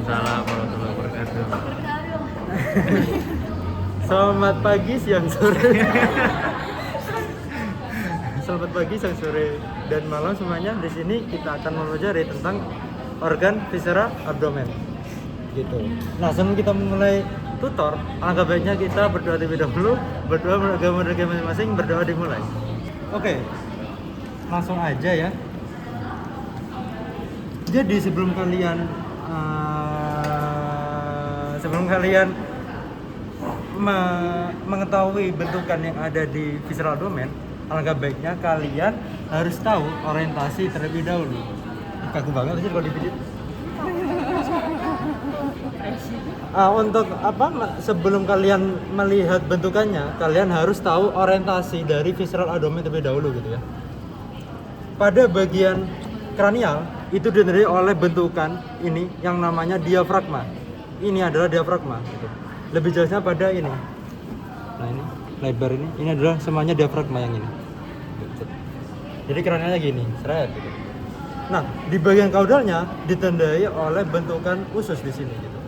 Waalaikumsalam warahmatullahi wabarakatuh. Selamat pagi, siang, sore. Selamat pagi, siang, sore, dan malam semuanya. Di sini kita akan mempelajari tentang organ viscera abdomen. Gitu. Nah, sebelum kita memulai tutor, alangkah baiknya kita berdoa terlebih dahulu. Berdoa menurut agama masing-masing, berdoa dimulai. Oke, langsung aja ya. Jadi sebelum kalian mengetahui bentukan yang ada di visceral abdomen, alangkah baiknya kalian harus tahu orientasi terlebih dahulu. Kaku banget sih kalau di video. Untuk apa? Sebelum kalian melihat bentukannya, kalian harus tahu orientasi dari visceral abdomen terlebih dahulu gitu ya. Pada bagian kranial itu ditandai oleh bentukan ini yang namanya diafragma. Ini adalah diafragma gitu. Lebih jelasnya pada ini. Nah, ini lebar ini adalah semuanya diafragma yang ini. Gitu. Jadi kranialnya gini, seret gitu. Nah, di bagian kaudalnya ditandai oleh bentukan usus di sini gitu.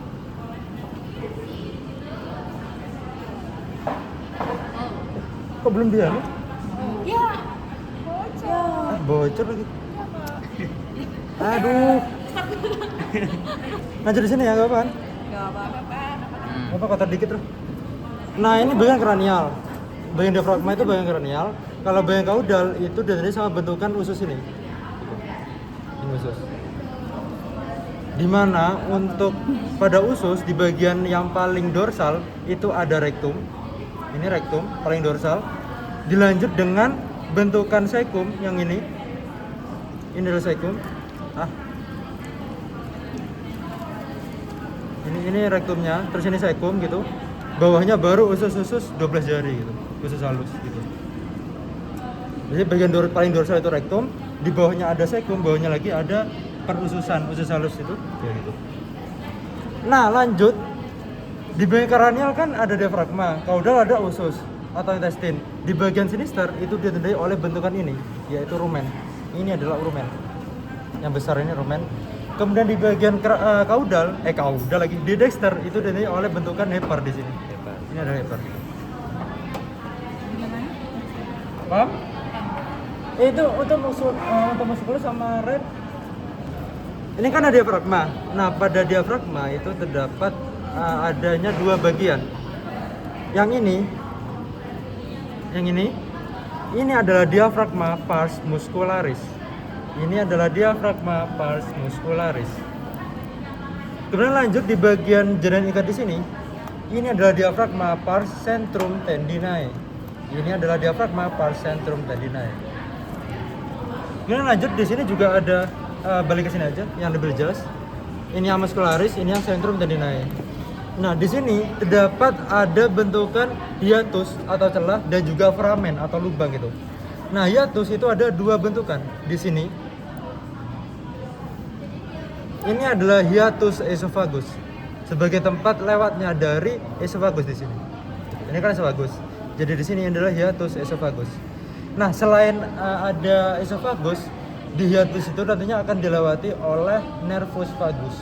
Kok belum dia? Ya, bocor. Bocor lagi. Aduh. Lanjut di sini ya, kapan? Gak apa-apa. Apa kotor dikit tuh. Nah, ini bagian kranial. Bagian diafragma itu bagian kranial. Kalau bagian kaudal itu ditandai sama bentukan usus ini. Ini usus. Dimana untuk pada usus di bagian yang paling dorsal itu ada rektum. Ini rektum paling dorsal. Dilanjut dengan bentukan cecum yang ini. Ini adalah cecum. Ini rektumnya, terus ini cecum gitu. Bawahnya baru usus-usus 12 jari gitu. Usus halus gitu. Jadi bagian paling dorsal itu rektum, di bawahnya ada cecum, bawahnya lagi ada perususan usus halus itu kayak gitu. Nah, lanjut. Di bagian kranial kan ada diafragma, kaudal ada usus atau intestin. Di bagian sinister itu ditandai oleh bentukan ini, yaitu rumen. Ini adalah rumen. Yang besar ini rumen. Kemudian di bagian kaudal lagi di dexter itu ditandai oleh bentukan hepar di sini. Hebat. Ini ada hepar. Paham? Itu untuk muskulus sama red. Ini kan ada diafragma. Nah, pada diafragma itu terdapat adanya dua bagian. Yang ini adalah diafragma pars muscularis. Ini adalah diafragma pars muscularis. Kemudian lanjut di bagian jaringan ikat di sini. Ini adalah diafragma pars centrum tendinae. Ini adalah diafragma pars centrum tendinae. Kemudian lanjut di sini juga ada balik ke sini aja yang lebih jelas. Ini yang muscularis, ini yang centrum tendinae. Nah, di sini terdapat ada bentukan hiatus atau celah dan juga foramen atau lubang gitu. Nah, hiatus itu ada dua bentukan di sini. Ini adalah hiatus esophagus sebagai tempat lewatnya dari esophagus di sini. Ini kan esophagus. Jadi di sini adalah hiatus esophagus. Nah, selain ada esophagus, di hiatus itu nantinya akan dilewati oleh nervus vagus.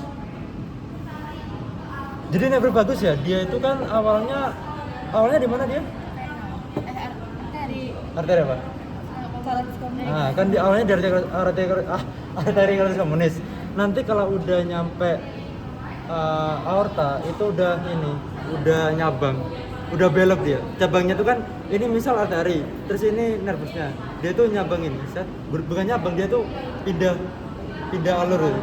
Jadi nervus vagus ya, dia itu kan awalnya di mana dia? Arteri apa? Nah, kan di awalnya dari arteri komunis. Nanti kalau udah nyampe aorta itu udah nyabang, udah belok dia. Cabangnya itu kan ini misal arteri, terus ini nervusnya. Dia tuh nyabang ini, bukan nyabang, dia tuh pindah alur itu.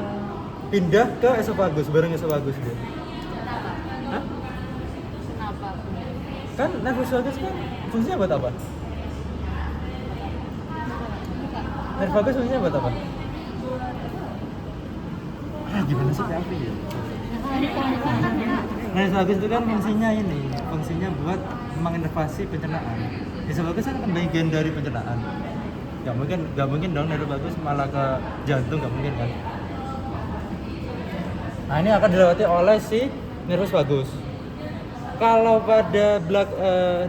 Pindah ke esophagus, bareng esophagus dia. Hah? Kenapa? Kan nervus vagus kan fungsinya buat apa? Nervus vagus fungsinya buat apa? Gimana sih Kak Afri ya? Nervus vagus itu kan fungsinya buat menginervasi pencernaan. Nervus vagus kan bagian dari pencernaan. Gak mungkin dong nervus vagus malah ke jantung, gak mungkin kan? Nah, ini akan dilewati oleh si nervus vagus. Kalau pada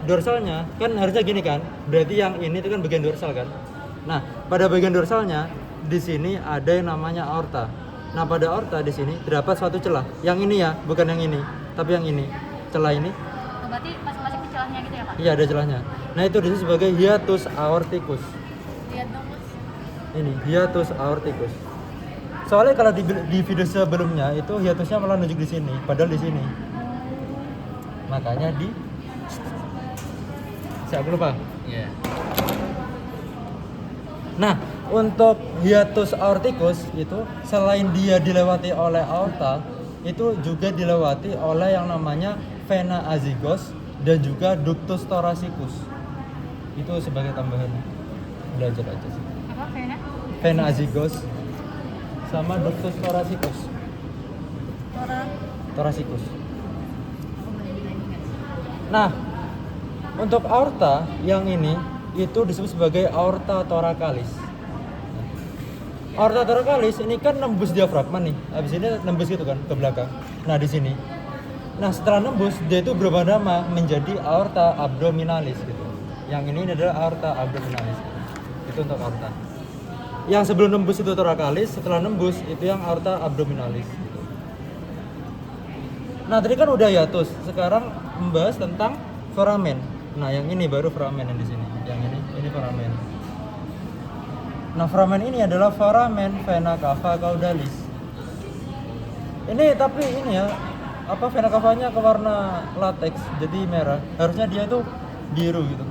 dorsalnya kan harusnya gini kan, berarti yang ini itu kan bagian dorsal kan. Nah, pada bagian dorsalnya di sini ada yang namanya aorta. Nah, pada aorta di sini terdapat suatu celah. Yang ini ya, bukan yang ini, tapi yang ini. Celah ini. Oh, berarti masing-masing di celahnya gitu ya, Kak? Iya, ada celahnya. Nah, itu disebut sebagai hiatus aorticus. Lihat dong, Mas. Ini hiatus aorticus. Soalnya kalau di video sebelumnya itu hiatusnya malah nunjuk di sini, padahal di sini. Makanya saya lupa. Iya. Nah, untuk hiatus aorticus itu selain dia dilewati oleh aorta, itu juga dilewati oleh yang namanya vena azygos dan juga ductus thoracicus. Itu sebagai tambahan belajar aja sih. Apa, Vena? Vena azygos sama ductus thoracicus. Thoracicus. Nah, untuk aorta yang ini itu disebut sebagai aorta thoracalis. Aorta thoracalis ini kan nembus diafragma nih. Habis ini nembus gitu kan ke belakang. Nah, di sini. Nah, setelah nembus dia itu berubah nama menjadi aorta abdominalis gitu. Yang ini adalah aorta abdominalis. Itu untuk aorta. Yang sebelum nembus itu thoracalis, setelah nembus itu yang aorta abdominalis gitu. Nah, tadi kan udah hiatus. Sekarang membahas tentang foramen. Nah, yang ini baru foramen yang di sini. Yang ini foramen. Nah, foramen ini adalah foramen vena cava caudalis. Ini tapi ini ya, apa vena cavanya ke warna latex, jadi merah. Harusnya dia tuh biru gitu.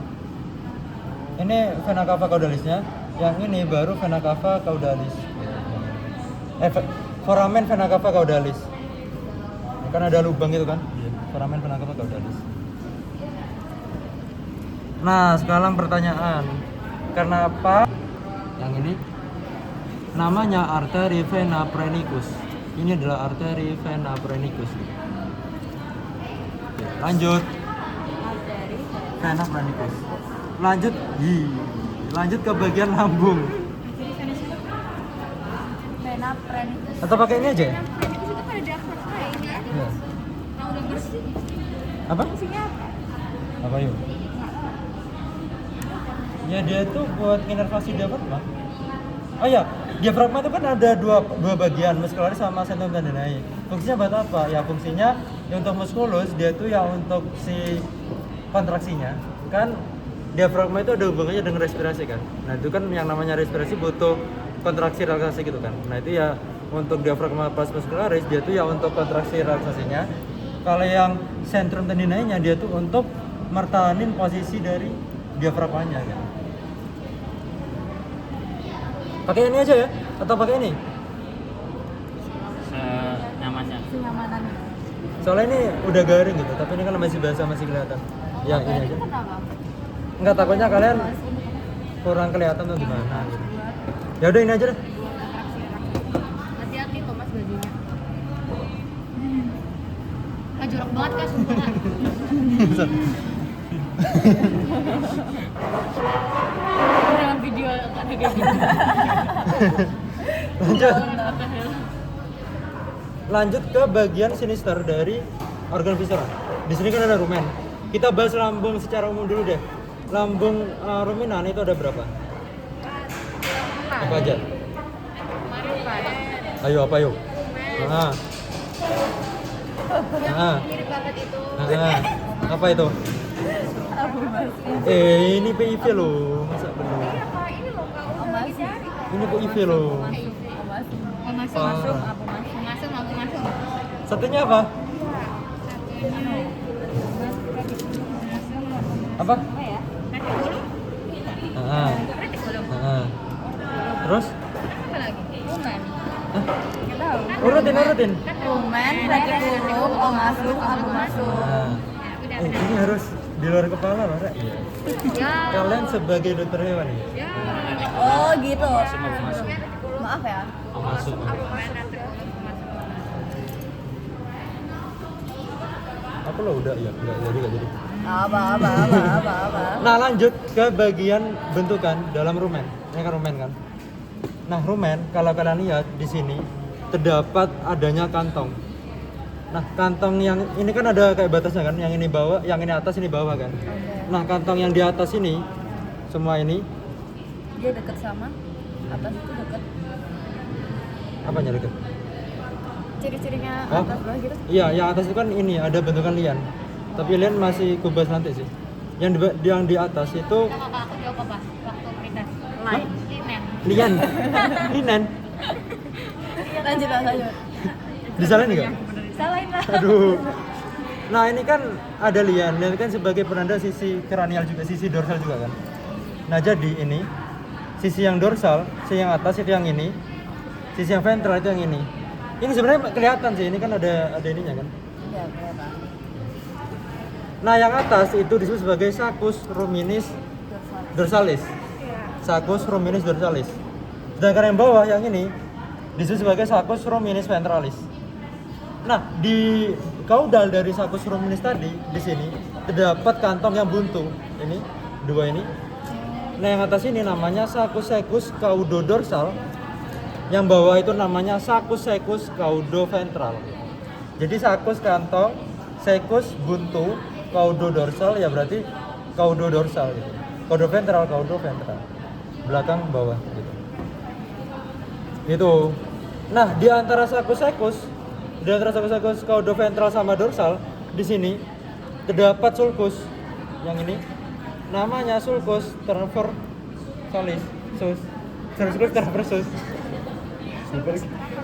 Ini vena cava caudalisnya, yang ini baru vena cava caudalis. Foramen vena cava caudalis. Kan ada lubang gitu kan? Foramen vena cava caudalis. Nah, sekarang pertanyaan. Kenapa yang ini namanya arteri vena phrenicus? Ini adalah arteri vena phrenicus. Oke, lanjut. Vena phrenicus. Lanjut ke bagian lambung. Vena phrenicus. Atau pakai ini aja? Vena phrenicus itu pada diafragma ya ini ya? Ya. Nah, udah bersih. Apa? Fungsinya apa? Apa yuk? Ya dia tuh buat inervasi diafragma. Oh ya, diafragma itu kan ada dua bagian, muscularis sama centrum tendinae. Fungsinya buat apa? Ya fungsinya ya untuk musculus dia tuh ya untuk si kontraksinya. Kan diafragma itu ada hubungannya dengan respirasi kan. Nah, itu kan yang namanya respirasi butuh kontraksi relaksasi gitu kan. Nah, itu ya untuk diafragma pars muscularis dia tuh ya untuk kontraksi relaksasinya. Kalau yang centrum tendinae-nya dia tuh untuk mertahanin posisi dari diafragmanya kan. Pakai ini aja ya? Atau pakai ini? Senyamannya. Kenyamanan. Soalnya ini udah garing gitu, tapi ini kan masih basah, masih kelihatan. Ya ini aja. Kenapa? Enggak, takutnya kalian kurang kelihatan tuh gimana gitu. Ya udah ini aja deh. Hati-hati loh Mas bajunya. Jorok banget Kak, sumpah Kak. Dengan video ada kayak gitu. Lanjut ke bagian sinister dari organ visceral. Di sini kan ada rumen. Kita bahas lambung secara umum dulu deh. Lambung ruminan itu ada berapa? Apa aja? Ayo apa yuk? Nah. Mirip banget itu. Apa itu? Ini PIV loh, masa belum? Ini loh Kak, lagi cari. Ini PIV loh. Masuk. Satunya apa? Apa? Apa ya? Ah. Ah. Terus? Apa lagi? Rumen. Hah? Nggak tahu. Urutin. Rumen, retikulum, masuk. Nah. Ini harus di luar kepala loh, Rek. Ya. Kalian sebagai dokter hewan ya? Oh gitu. Masuk. Maaf ya. Masuk. Aku lo udah ya, enggak jadi. Apa. Nah, lanjut ke bagian bentukan dalam rumen. Ini kan rumen kan. Nah, rumen kalau kalian lihat di sini terdapat adanya kantong. Nah, kantong yang ini kan ada kayak batasnya kan, yang ini bawah, yang ini atas, ini bawah kan. Nah, kantong yang di atas ini semua ini Dia dekat sama atas itu dekat. apanya deket? ciri-cirinya Hah? atas bawah gitu? Iya, yang atas itu kan ini ada bentukan lian. Tapi lian masih kubas nanti sih. Yang di atas itu Aku jawab apa waktu pretest? Lain. Linen. lian. Linen. Lanjut. Disalahin enggak? Salahin lah. Aduh. Nah, ini kan ada lian. Lian kan sebagai penanda sisi kranial juga, sisi dorsal juga kan. Nah, jadi ini sisi yang dorsal, sisi yang atas itu yang ini. Sisi yang ventral itu yang ini. Ini sebenarnya kelihatan sih, ini kan ada ininya kan. Iya, berapa? Nah, yang atas itu disebut sebagai sacus ruminis dorsalis. Sacus ruminis dorsalis. Sedangkan yang bawah yang ini disebut sebagai sacus ruminis ventralis. Nah, di kaudal dari sacus ruminis tadi di sini terdapat kantong yang buntu. Ini dua ini. Nah, yang atas ini namanya sacus secus caudodorsal. Yang bawah itu namanya sacus secus caudoventral. Jadi sacus kantong, secus buntu, caudodorsal ya berarti caudodorsal gitu. Caudoventral, caudoventral. Belakang bawah gitu. Itu. Nah, di antara sacus secus caudoventral sama dorsal di sini terdapat sulcus yang ini namanya sulcus transversalis. Sulcus transversus.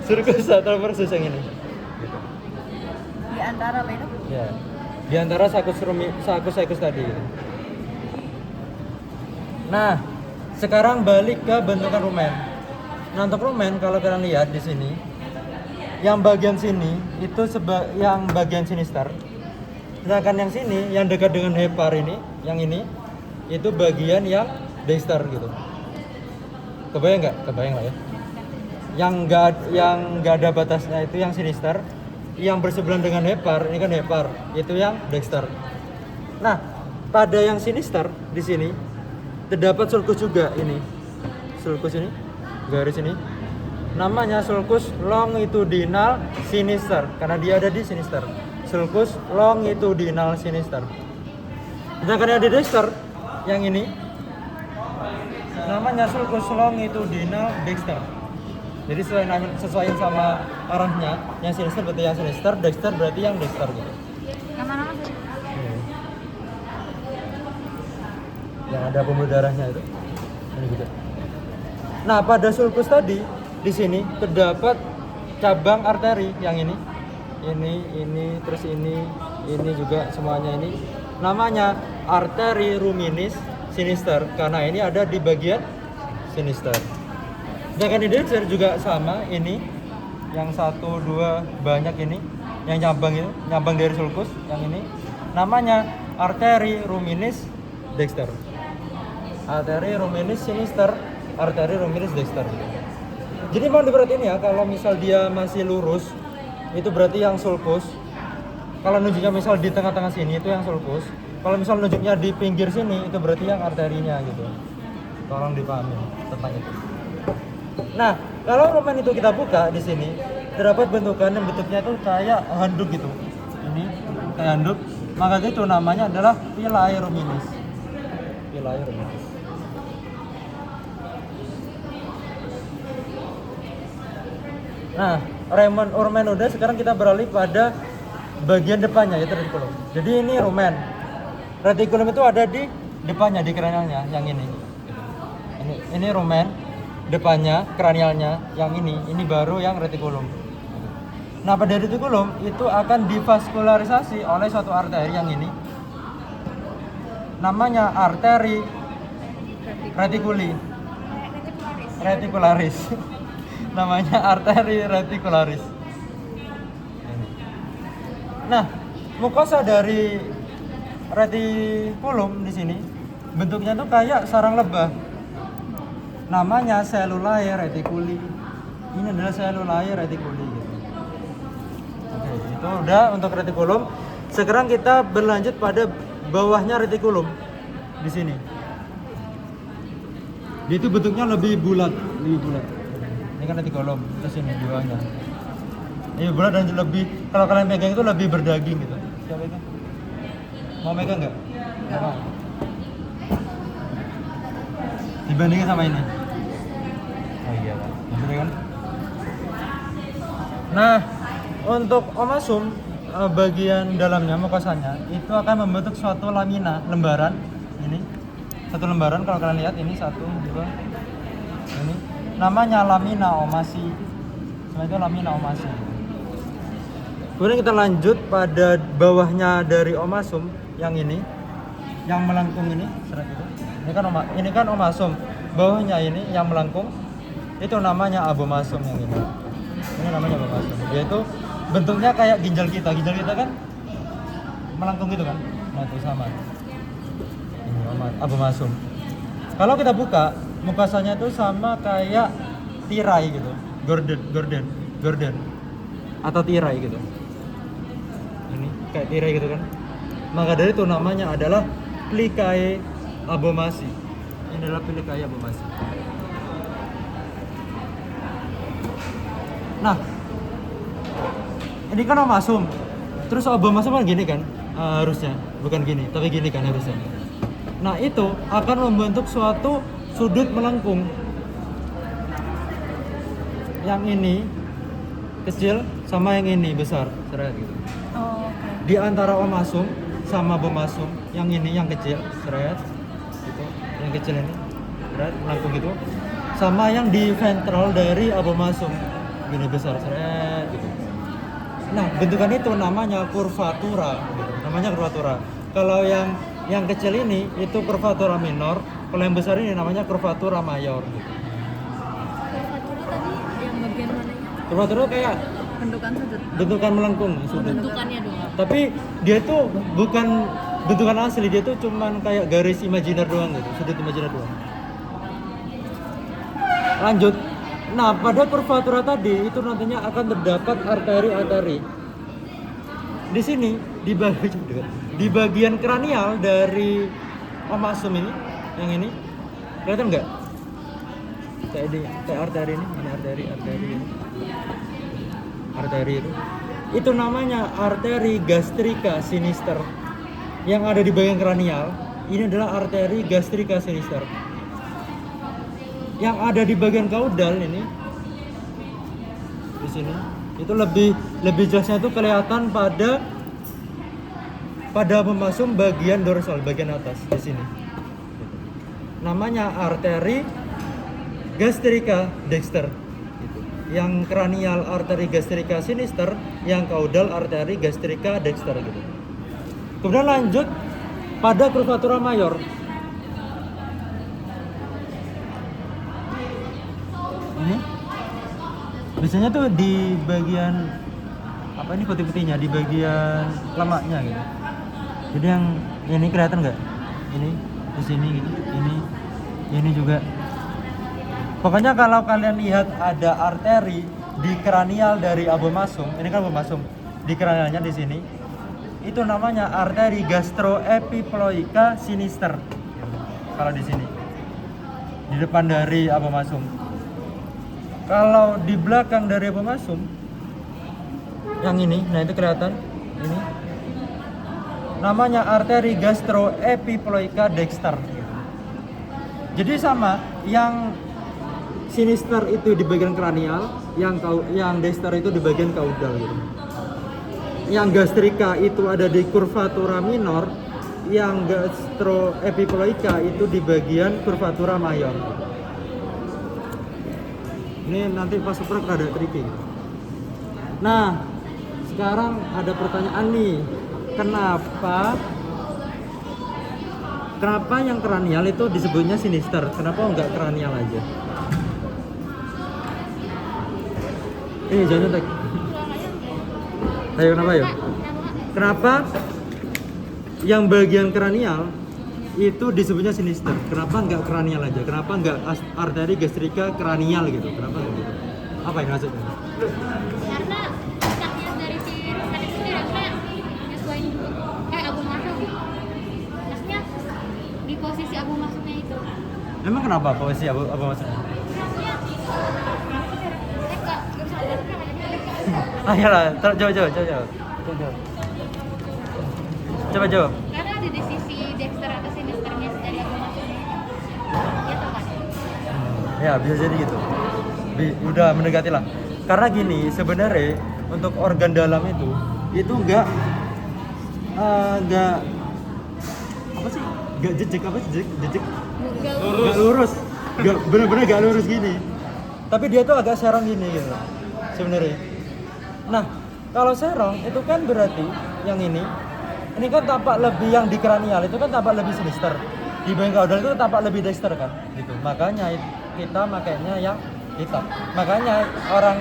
Sulcus transversus yang ini. Gitu. Di antara apa itu? Ya. Di antara sacus secus tadi. Gitu. Nah, sekarang balik ke bentukan rumen. Nah, untuk rumen kalau kalian lihat di sini, yang bagian sini itu yang bagian sinister. Sedangkan yang sini yang dekat dengan hepar ini, yang ini itu bagian yang dexter gitu. Kebayang nggak? Kebayang lah ya. Yang nggak ada batasnya itu yang sinister. Yang bersebelahan dengan hepar, ini kan hepar, itu yang dexter. Nah, pada yang sinister di sini terdapat sulcus juga ini. Sulcus ini, garis ini. Namanya sulcus longitudinal sinister karena dia ada di sinister. Sulcus longitudinal sinister. Sedangkan yang di dexter yang ini namanya sulcus longitudinal dexter. Jadi sesuai sama arahnya, yang sinister berarti yang sinister, dexter berarti yang dexter gitu. Yang mana mas? Yang ada pembuluh darahnya itu. Ini juga. Nah, pada sulcus tadi di sini terdapat cabang arteri yang ini, terus ini juga semuanya ini. Namanya arteri ruminis sinister karena ini ada di bagian sinister. Sedangkan di dexter juga sama, ini yang 1, 2 banyak ini yang nyambang dari sulcus yang ini namanya arteri ruminis dexter. Arteri ruminis sinister, arteri ruminis dexter. Jadi mau diperhatiin ya, kalau misal dia masih lurus itu berarti yang sulcus. Kalau nunjuknya misal di tengah-tengah sini itu yang sulcus. Kalau misal nunjuknya di pinggir sini itu berarti yang arterinya gitu. Tolong dipahami tentang itu. Nah, kalau rumen itu kita buka di sini terdapat bentukan yang bentuknya itu kayak handuk gitu. Ini kayak handuk, maka itu namanya adalah pilae ruminis. Pilae ruminis. Nah, rumen udah, sekarang kita beralih pada bagian depannya yaitu retikulum. Jadi ini rumen. Retikulum itu ada di depannya, di kranialnya yang ini. Ini rumen, depannya kranialnya yang ini baru yang retikulum. Nah, pada retikulum itu akan divaskularisasi oleh suatu arteri yang ini. Namanya arteri reticularis. Namanya arteri reticularis. Nah, mukosa dari retikulum di sini bentuknya tuh kayak sarang lebah. Namanya cellulae reticuli. Ini adalah cellulae reticuli gitu. Oke, itu udah untuk retikulum. Sekarang kita berlanjut pada bawahnya retikulum di sini. Dia itu bentuknya lebih bulat. Ini kan retikulum, terus ini di bawahnya. Ini bulat dan lebih, kalau kalian pegang itu lebih berdaging gitu. Siapa itu? Mau megang nggak? Nggak mau. Dibandingin sama ini. Oh iya kan, maksudnya kan. Nah, Untuk omasum bagian dalamnya mukosanya itu akan membentuk suatu lamina lembaran ini. Satu lembaran kalau kalian lihat ini 1 2 ini namanya lamina omasi. Sebenarnya itu lamina omasi. Kemudian kita lanjut pada bawahnya dari omasum yang ini, yang melengkung ini, seret itu. Ini kan omasum. Bawahnya ini yang melengkung itu namanya abomasum yang ini. Ini namanya abomasum. Dia itu bentuknya kayak ginjal kita. Ginjal kita kan melengkung gitu kan. Nah, itu sama. Ini abomasum. Kalau kita buka, mukasanya itu sama kayak tirai gitu. Gorden atau tirai gitu. Ini kayak tirai gitu kan. Maka dari itu namanya adalah plicae abomasi. Ini adalah plicae abomasi. Nah, ini kan omasum. Terus abomasum kan gini kan harusnya, bukan gini, tapi gini kan harusnya. Nah, itu akan membentuk suatu sudut melengkung. Yang ini kecil sama yang ini besar, seret gitu. Oh, oke. Di antara omasum sama abomasum, yang ini yang kecil, seret gitu. Yang kecil ini, seret melengkung gitu. Sama yang di ventral dari abomasum, gini besar, seret gitu. Nah, bentukan itu namanya kurvatura gitu. Namanya kurvatura. Kalau yang kecil ini itu kurvatura minor, kalau yang besar ini namanya kurvatura mayor gitu. Kurvatura tadi yang bagian mananya? Kurvatura kayak Bentukan sudut. bentukan melengkung sudut. Bentukannya doang. Tapi dia tuh bukan bentukan asli, dia tuh cuman kayak garis imajiner doang gitu, sudut imajiner doang. Lanjut. Nah, pada kurvatura tadi itu nantinya akan terdapat arteri-arteri. Di sini di bagian kranial dari omasum ini, yang ini kelihatan nggak? Kayak arteri ini arteri ini. Arteri itu namanya arteri gastrika sinister. Yang ada di bagian kranial ini adalah arteri gastrika sinister. Yang ada di bagian kaudal ini di sini itu lebih jelasnya itu kelihatan pada pemasum bagian dorsal, bagian atas di sini. Namanya arteri gastrika dexter. Yang kranial arteri gastrika sinister, yang kaudal arteri gastrika dexter gitu. Kemudian lanjut pada kurvatura mayor. Ini biasanya tuh di bagian apa ini putih-putihnya di bagian lemaknya gitu. Jadi yang ini kelihatan nggak? Ini di sini gitu. Ini juga. Pokoknya kalau kalian lihat ada arteri di kranial dari abomasum, ini kan abomasum, di kranialnya di sini, itu namanya arteri gastroepiploica sinister. Kalau di sini, di depan dari abomasum. Kalau di belakang dari abomasum, yang ini, nah itu kelihatan, ini, namanya arteri gastroepiploica dexter. Jadi sama, yang sinister itu di bagian kranial, yang dexter itu di bagian kaudal gitu. Yang gastrika itu ada di kurvatura minor, yang gastroepiploica itu di bagian kurvatura mayor. Ini nanti pas seprek ada tricky. Nah, sekarang ada pertanyaan nih, kenapa yang kranial itu disebutnya sinister? Kenapa enggak kranial aja? Jangan nyontek. Ayo kenapa yuk? Kenapa yang bagian kranial itu disebutnya sinister? Kenapa nggak kranial aja? Kenapa nggak arteri gastrika kranial gitu? Kenapa nggak gitu? Apa yang maksudnya? Karena letaknya dari si Ruslan itu dirasa nyesuaiin abomasum. Maksudnya di posisi abomasumnya itu. Emang kenapa posisi apa maksudnya? Ayolah, coba. Coba jawab. Karena ada di sisi dexter atau sinisternya dari abomasumnya itu. Ya toh kan? Ya bisa jadi gitu. Udah mendekati lah. Karena gini, sebenarnya untuk organ dalam itu enggak apa sih? Enggak jejek apa jejek? Enggak lurus. Enggak benar-benar enggak lurus gini. Tapi dia tuh agak serong gini gitu sebenarnya. Nah, kalau serong itu kan berarti yang ini kan tampak lebih yang di kranial itu kan tampak lebih sinister. Di bagian caudal itu tampak lebih dexter kan gitu. Makanya kita makainya yang hitam. Makanya orang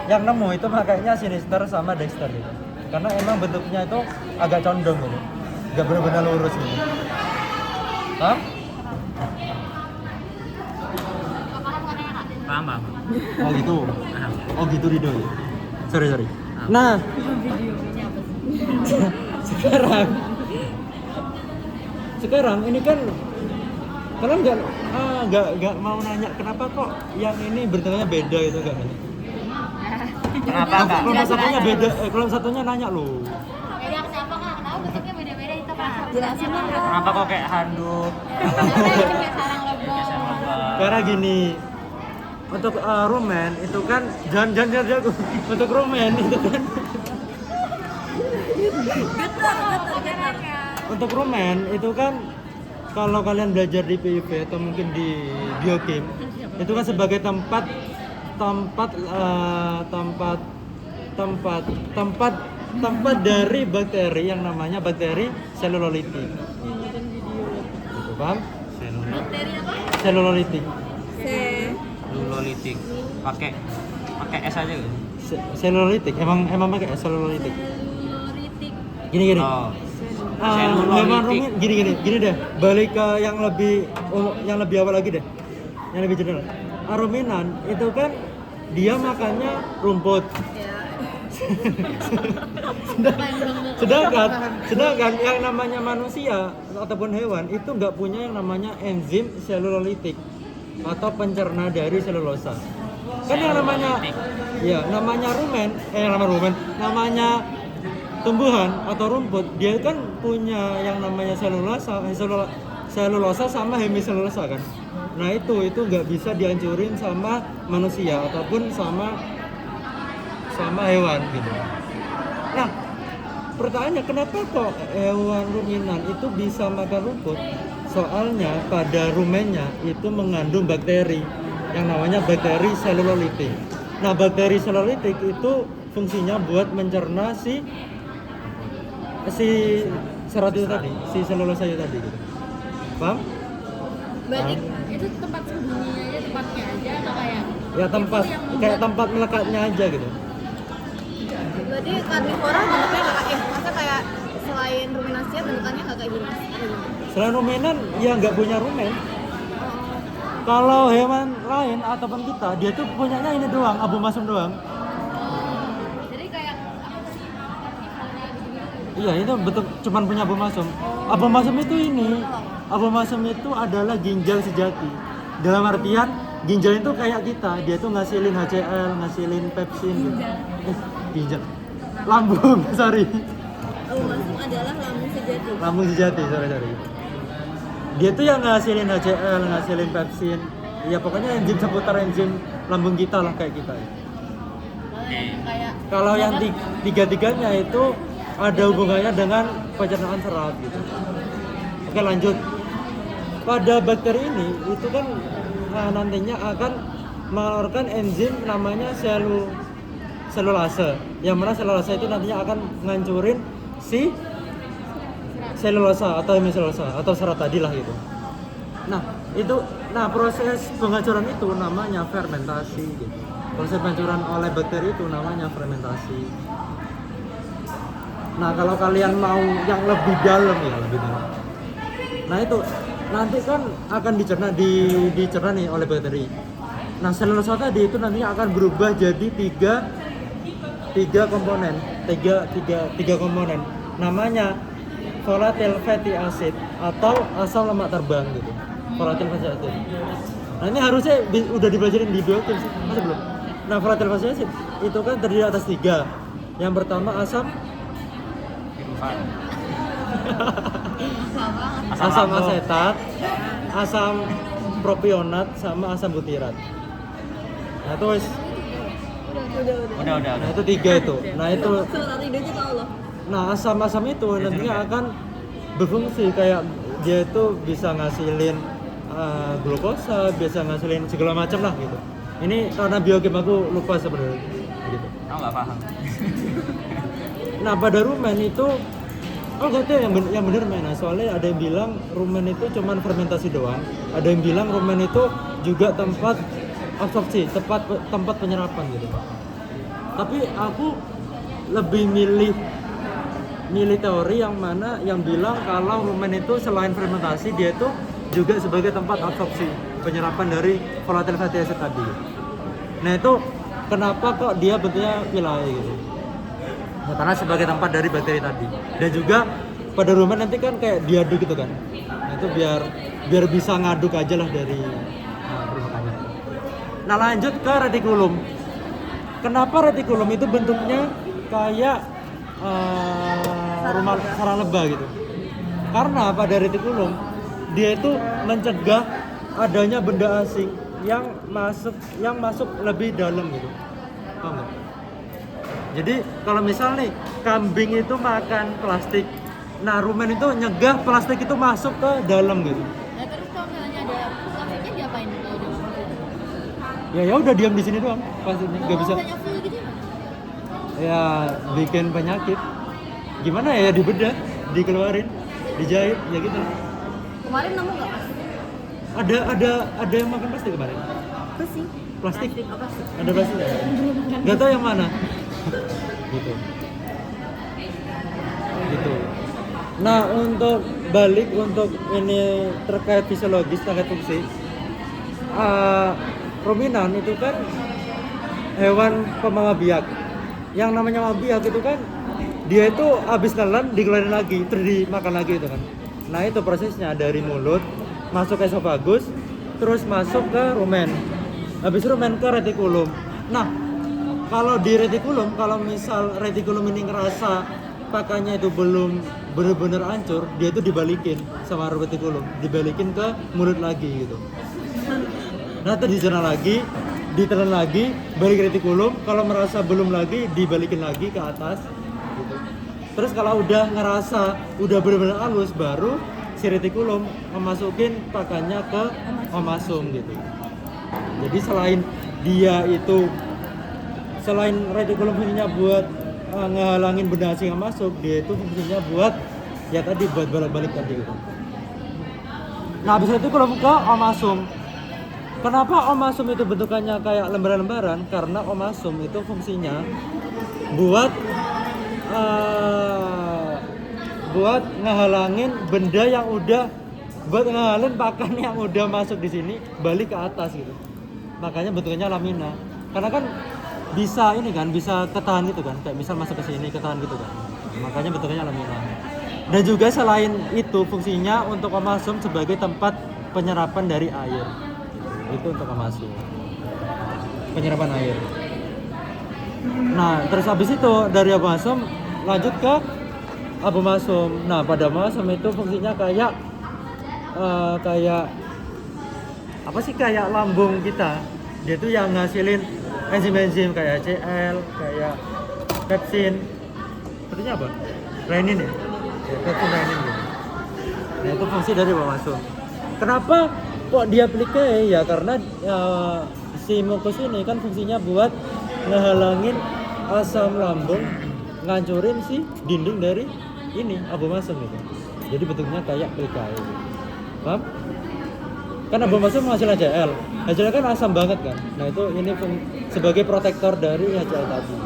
yang nemu itu makainya sinister sama dexter gitu. Karena emang bentuknya itu agak condong gitu. Enggak benar-benar lurus gitu. Paham? Paham. Oh gitu. Paham. Oh gitu Rido ya. Sorry. Nah, Videonya apa sih? sekarang ini kan kalian nggak mau nanya kenapa kok yang ini bentuknya beda gitu kan? Kenapa enggak? Kalau satunya beda, kalau satunya nanya loh. Beda kenapa kak? Kenapa bentuknya beda-beda itu kak? Jelasin dong Kak. Kenapa kok kayak handuk? Kayak sarang lebah. Karena gini, untuk rumen itu kan jangan jago. Untuk rumen itu kan untuk rumen itu kan kalau kalian belajar di PIV atau mungkin di biochem itu kan sebagai tempat dari bakteri yang namanya bakteri selulolitik. Gitu, paham? Bakteri apa? Selulolitik. Selulolitik. Pakai S aja gitu. Selulolitik emang pakai selulolitik. Selulolitik. Gini. Oh. Memang rumit gini deh. Balik ke yang lebih awal lagi deh. Yang lebih general. Ruminan itu kan dia makannya rumput. sedangkan yang namanya manusia ataupun hewan itu nggak punya yang namanya enzim selulolitik atau pencerna dari selulosa. Kan yang namanya namanya tumbuhan atau rumput, dia kan punya yang namanya selulosa sama hemiselulosa kan. Nah itu nggak bisa dihancurin sama manusia ataupun sama hewan gitu. Nah pertanyaannya kenapa kok hewan ruminan itu bisa makan rumput? Soalnya pada rumennya itu mengandung bakteri yang namanya bakteri selulolitik. Nah bakteri selulolitik itu fungsinya buat mencerna si serat itu tadi, si selulosa itu tadi gitu. Paham? Berarti itu tempat sembunyinya aja, tempatnya aja atau kayak Ya tempat melekatnya aja gitu. Berarti karnivora bentuknya masa kayak selain ruminansia bentukannya nggak kayak gini? Selain ruminan ya nggak punya rumen. Kalau hewan lain ataupun kita, dia tuh punyanya ini doang, abu masum doang. Jadi kayak Iya itu betul, cuman punya abu masum. Abu masum itu ini, abu masum itu adalah ginjal sejati. Dalam artian ginjal itu kayak kita, dia tuh ngasilin HCl, ngasilin pepsin. Ginjal, lambung, sorry. Abu masum adalah lambung sejati. Lambung sejati, sorry. Dia tuh yang ngasilin HCl, ngasilin pepsin. Ya pokoknya enzim seputar enzim lambung kita lah kayak kita. kayak Kalau yang tiga-tiganya itu ada hubungannya dengan pencernaan serat gitu. Oke lanjut. Pada bakteri ini itu kan nantinya akan mengeluarkan enzim namanya selulase. Yang mana selulase itu nantinya akan ngancurin si selulosa atau hemiselulosa atau serat tadi lah gitu. Nah proses penghancuran itu namanya fermentasi gitu. Proses penghancuran oleh bakteri itu namanya fermentasi. Nah kalau kalian mau yang lebih dalam. Nah itu nanti kan akan dicerna nih oleh bakteri. Nah selulosa tadi itu nantinya akan berubah jadi tiga komponen, tiga komponen. Namanya volatile fatty acid atau asam lemak terbang gitu. Volatile fatty acid. Nah ini harusnya udah dipelajarin di biochem sih, masa belum? Nah volatile fatty acid itu kan terdiri atas 3. Yang pertama asam asetat, asam propionat sama asam butirat. Nah terus Udah. Nah itu 3 itu. Nah itu, Surat idenya tau loh. nah asam-asam itu nantinya akan berfungsi kayak dia itu bisa ngasilin glukosa, bisa ngasilin segala macam lah gitu. Ini karena biokimia aku lupa sebenarnya gitu. Aku nggak paham. Nah pada rumen itu, oh gitu yang bener men. Nah, soalnya ada yang bilang rumen itu cuman fermentasi doang, ada yang bilang rumen itu juga tempat absorpsi, tempat penyerapan gitu. Tapi aku lebih milih teori yang mana yang bilang kalau rumen itu selain fermentasi dia itu juga sebagai tempat absorpsi, penyerapan dari volatile fatty acid tadi. Nah itu kenapa kok dia bentuknya villi gitu? Nah, karena sebagai tempat dari bakteri tadi. Dan juga pada rumen nanti kan kayak diaduk gitu kan. Nah itu biar bisa ngaduk aja lah dari permukaannya. Nah lanjut ke retikulum. Kenapa retikulum itu bentuknya kayak rumah sarang lebah gitu? Karena pada retikulum dia itu mencegah adanya benda asing yang masuk lebih dalam gitu. Paham nggak? Jadi kalau misal nih kambing itu makan plastik, nah rumen itu nyegah plastik itu masuk ke dalam gitu. Nah terus kalau misalnya ada plastiknya diapain kalau udah masuk itu? Ya udah diam di sini doang, plastiknya nggak bisa. Misalnya full gitu Ya bikin penyakit. Gimana ya dibedah, dikeluarin, dijahit ya gitu. Kemarin nemu nggak mas? Ada yang makan plastik kemarin. Besi. Plastik? Apa sih? Ada plastik nggak? Nggak tahu yang mana. Gitu. Nah untuk balik untuk ini terkait fisiologis terkait fungsi, ruminan itu kan hewan pembawa biak. Yang namanya biak itu kan dia itu habis nelan dikeluarin lagi, terus dimakan lagi itu kan. Nah itu prosesnya dari mulut masuk ke esofagus, terus masuk ke rumen, habis rumen ke retikulum. Nah kalau di retikulum, kalau misal retikulum ini ngerasa pakannya itu belum benar-benar hancur, dia itu dibalikin sama retikulum, dibalikin ke mulut lagi gitu. Nah terus dicerna lagi, ditelan lagi, balik retikulum. Kalau merasa belum lagi, dibalikin lagi ke atas gitu. Terus kalau udah ngerasa udah benar-benar halus, baru si retikulum memasukin pakannya ke omasum gitu. Jadi selain retikulum fungsinya buat ngehalangin benda asing yang masuk, dia itu fungsinya buat ya tadi buat balik-balik tadi gitu. Nah habis retikulum ke omasum. Kenapa omasum itu bentukannya kayak lembaran-lembaran? Karena omasum itu fungsinya buat ngehalangin benda yang udah, buat ngehalangin pakan yang udah masuk di sini balik ke atas gitu. Makanya bentukannya lamina. Karena kan bisa ini kan, bisa ketahan gitu kan, kayak misal masuk ke sini ketahan gitu kan. Makanya bentukannya lamina. Dan juga selain itu fungsinya untuk omasum sebagai tempat penyerapan dari air. Itu untuk omasum, penyerapan air. Nah terus habis itu dari omasum lanjut ke abomasum. Nah pada abomasum itu fungsinya kayak apa sih, kayak lambung kita. Dia tuh yang ngasilin enzim-enzim kayak CL, kayak pepsin. Sepertinya apa? Renin ya? Pepsin renin gitu. Nah itu fungsi dari abomasum. Kenapa kok dia pelike? Ya karena si mukus ini kan fungsinya buat ngehalangin asam lambung, ngancurin si dinding dari ini abomasum gitu. Jadi bentuknya kayak pelike gitu. Paham? Kan abomasum menghasilkan HCl. HCl kan asam banget kan. Nah itu ini sebagai protektor dari HCl tadi.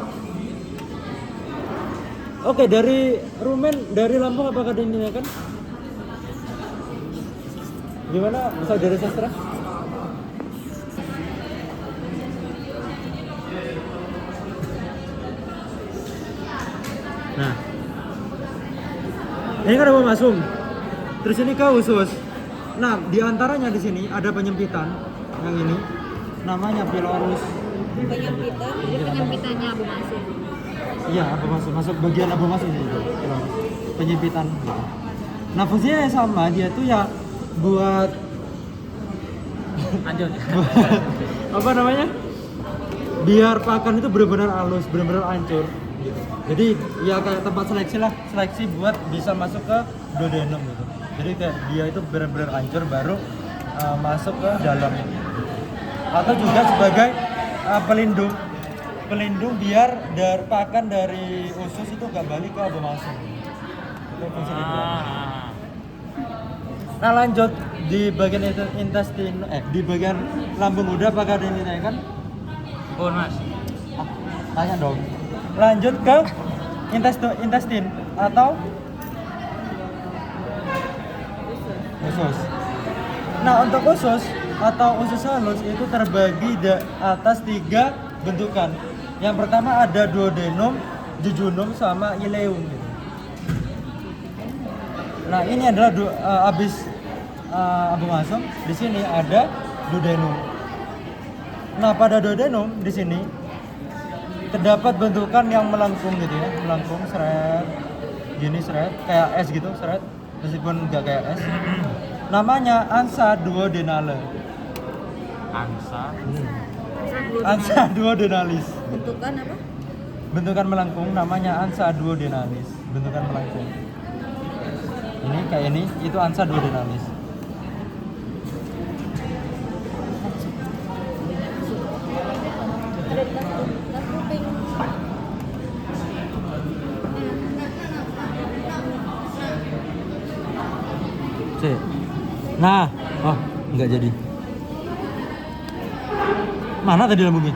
Oke, dari rumen, dari lambung apakah ada ini kan? Gimana saudara sastra? Nah, ini kan abomasum. Terus ini ke usus. Nah, diantaranya di sini ada penyempitan yang ini, namanya pylorus. Penyempitan. Jadi penyempitannya abomasum. Iya, abomasum, masuk bagian abomasum gitu. Pylorus. Penyempitan. Gitu. Nah, fungsinya sama, dia tuh ya buat Lanjut. apa namanya? biar pakan itu benar-benar halus, benar-benar hancur gitu. Jadi ya kayak tempat seleksi lah, seleksi buat bisa masuk ke duodenum gitu. Jadi kayak dia itu benar-benar hancur baru masuk ke dalam. Atau juga sebagai pelindung biar dari pakan dari usus itu gak balik ke abomasum. Itu fungsi kedua. Nah lanjut di bagian intestin, di bagian lambung udah apakah ada yang ditanyakan? Oh mas. Tanya dong. Lanjut ke intestin atau usus. Nah untuk usus atau usus halus itu terbagi atas 3 bentukan. Yang pertama ada duodenum, jejunum, sama ileum. Gitu. Nah ini adalah abis abomasum. Di sini ada duodenum. Nah pada duodenum di sini terdapat bentukan yang melengkung gitu ya, melengkung seret, gini seret, kayak es gitu seret, meskipun nggak kayak es. Namanya ansa duodenale. Ansa duodenalis. Bentukan apa? Bentukan melengkung namanya ansa duodenalis. Bentukan melengkung. Ini kayak ini, itu ansa duodenalis. Ada di tas kuping. Cek. Nah, oh nggak jadi. Mana tadi lambungnya?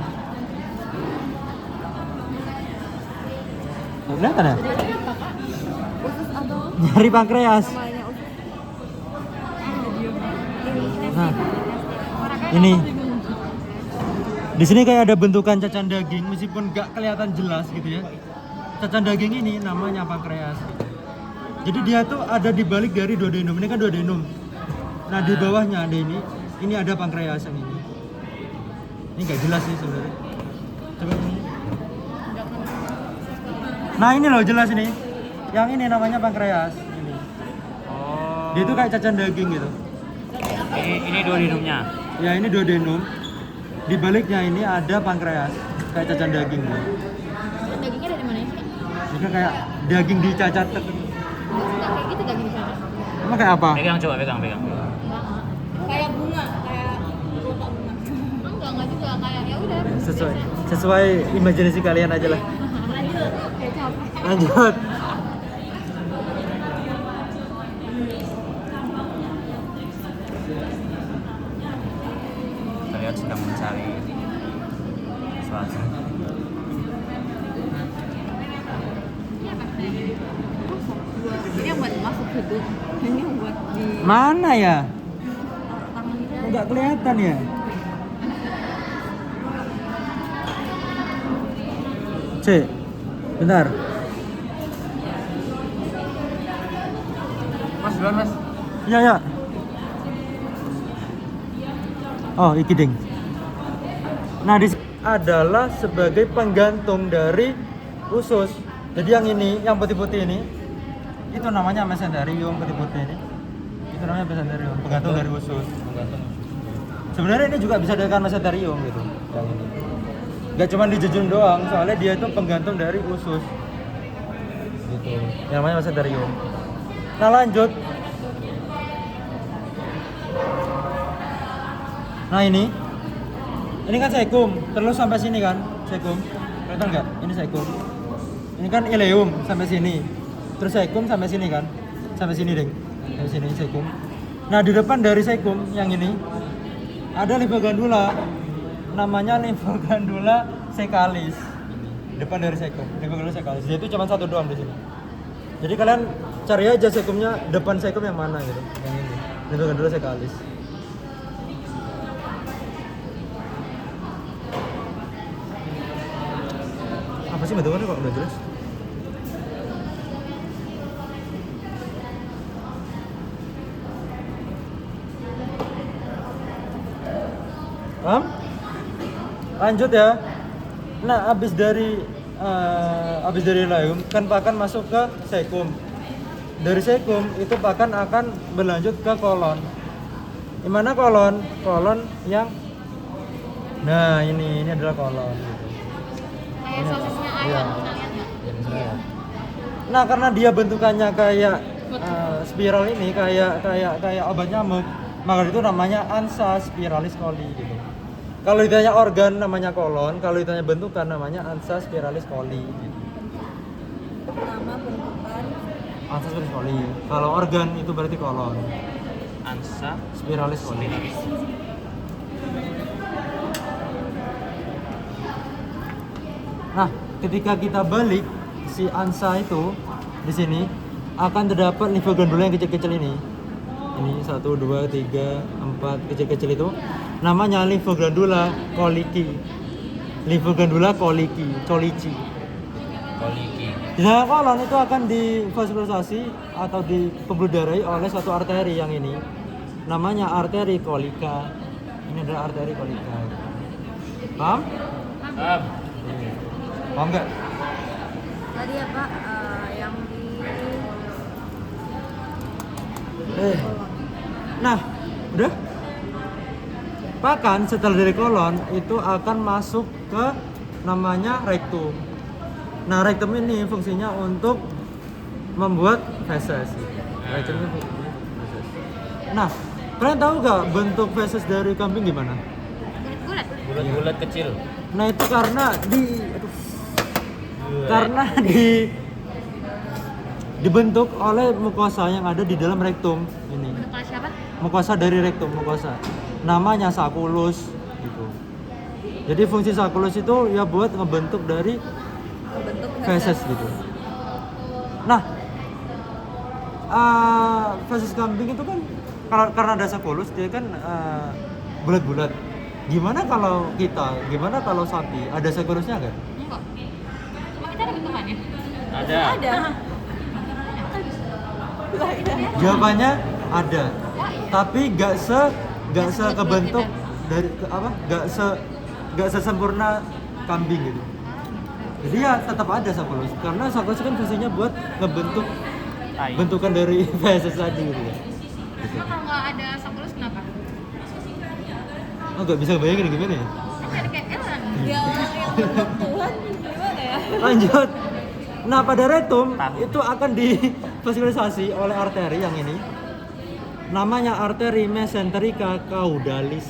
Nggak kelihatan ya? Usus atau Nyari pankreas. namanya usus? Nah, ini. Di sini kayak ada bentukan cacan daging meskipun nggak kelihatan jelas gitu ya. Cacan daging ini namanya pankreas. Jadi dia tuh ada di balik dari duodenum. Ini kan duodenum. Nah di bawahnya ada ini. Ini ada pankreas yang ini. Ini nggak jelas sih sebenarnya. Coba ini. Nah ini loh jelas ini. Yang ini namanya pankreas. Ini. Oh. Dia tuh kayak cacan daging gitu. Ini duodenumnya. Ya ini duodenum. Di baliknya ini ada pankreas. Kayak cacan daging gitu. Dagingnya dari mana sih? Ini kayak daging dicacat. Enggak kayak gitu daging sana. Emang kayak apa? Pegang coba, pegang. Kayak bunga, kayak kelopak bunga. Enggak juga kayak ya udah. Sesuai imajinasi kalian aja lah. Lanjut. Kayak capek. Lanjut. Kalian sedang mencari sesuatu. Ini yang buat masuk hidung. Ini yang buat di Mana ya? tangan kita. Enggak kelihatan ya? Cek. Bentar. Mas duluan mas. Ya ya. Oh, iki ding. Nah, di adalah sebagai penggantung dari usus. Jadi yang ini, yang putih-putih ini, itu namanya mesenterium putih-putih ini. Itu namanya mesenterium, penggantung dari usus. Sebenarnya ini juga bisa dikatakan mesenterium gitu, yang ini. Gak cuma di jejun doang, soalnya dia itu penggantung dari usus. Gitu. Yang namanya mesenterium. Nah, lanjut. Nah ini kan saikum, terus sampai sini kan, saikum, kelihatan nggak? Ini saikum, ini kan ileum sampai sini, terus saikum sampai sini kan, sampai sini deng, sampai sini saikum. Nah di depan dari saikum yang ini ada limfa glandula, namanya limfa glandula sekalis. Depan dari saikum, limfa glandula sekalis. Dia itu cuma satu doang di sini. Jadi kalian cari aja saikumnya, depan saikum yang mana gitu, yang ini, limfa glandula sekalis. Apa sih bentukannya kok udah jelas? Paham? Lanjut ya. Nah, habis dari ileum kan pakan masuk ke saikum. Dari saikum itu pakan akan berlanjut ke kolon. Di mana kolon? Kolon yang nah ini adalah kolon. Kayak sosisnya ayam, Iya. pernah lihat nggak? Ya, misalnya. Nah, karena dia bentukannya kayak spiral ini, kayak obat nyamuk, maka itu namanya Ansa spiralis coli gitu. Kalau ditanya organ namanya kolon, kalau ditanya bentukan namanya Ansa spiralis coli gitu. Nama bentukan Ansa spiralis coli. Kalau organ itu berarti kolon. Ansa Spiralis coli. Nah, ketika kita balik si Ansa itu di sini akan terdapat limfoglandula yang kecil-kecil ini. Ini 1, 2, 3, 4 kecil-kecil itu namanya limfoglandula colici. Limfoglandula colici. koliki. Di dalam kolon itu akan divaskularisasi atau dipembuluh-darahi oleh suatu arteri yang ini. Namanya arteri kolika. Ini adalah arteri kolika. Paham? Paham nggak? tadi apa yang di Nah, udah? Bahkan setelah dari kolon itu akan masuk ke namanya rektum. Nah, rektum ini fungsinya untuk membuat feses. Rektum ini fungsinya feses. Nah, kalian tahu nggak bentuk feses dari kambing gimana? Bulat-bulat. Bulat-bulat kecil. Nah, itu karena dibentuk oleh mukosa yang ada di dalam rektum ini. Bentuk siapa? Mukosa dari rektum, mukosa. Namanya sakulus gitu. Jadi fungsi sakulus itu ya buat ngebentuk dari bentuk feses gitu. Nah, feses kambing itu kan karena ada sakulus dia kan bulat-bulat. Gimana kalau kita? Gimana kalau sapi? Ada sakulusnya nggak? Enggak. Emang kita ada bentukannya? Ada. Jawabannya ada. Tapi nggak kebentuk dari nggak sesempurna kambing gitu. Jadi ya tetap ada sakulus karena sakulus kan fungsinya buat ngebentuk Tai. bentukan dari feses tadi gitu ya. Emang kalau nggak ada sakulus kenapa? Oh, nggak bisa bayangin gimana ya? Tapi ada kayak elan. dia orang yang bentuk Tuhan gimana ya Lanjut. Nah, pada rektum Tahu. itu akan difasilitasi oleh arteri yang ini. Namanya arteri mesenterica caudalis.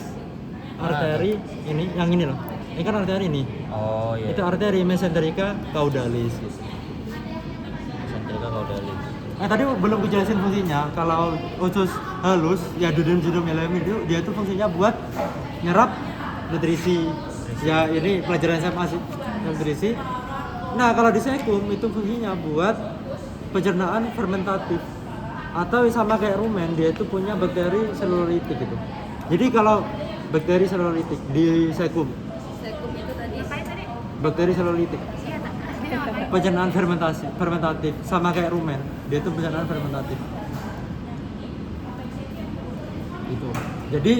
Arteri ini, yang ini loh. Ini kan arteri ini. Oh iya. Itu arteri mesenterica caudalis. Sentrika caudalis. Nah, tadi belum dijelasin fungsinya. Kalau usus halus, ya duodenum elemen itu dia itu fungsinya buat nyerap nutrisi. Ya, ini pelajaran SMA sih, nutrisi. Nah, kalau di sekum itu fungsinya buat pencernaan fermentatif. Atau sama kayak rumen, dia itu punya bakteri selulolitik gitu. Jadi kalau bakteri selulolitik di sekum, sekum itu tadi bakteri selulolitik, Iya tak? Dia ngapain? pencernaan fermentatif sama kayak rumen, dia itu pencernaan fermentatif. Gitu. Jadi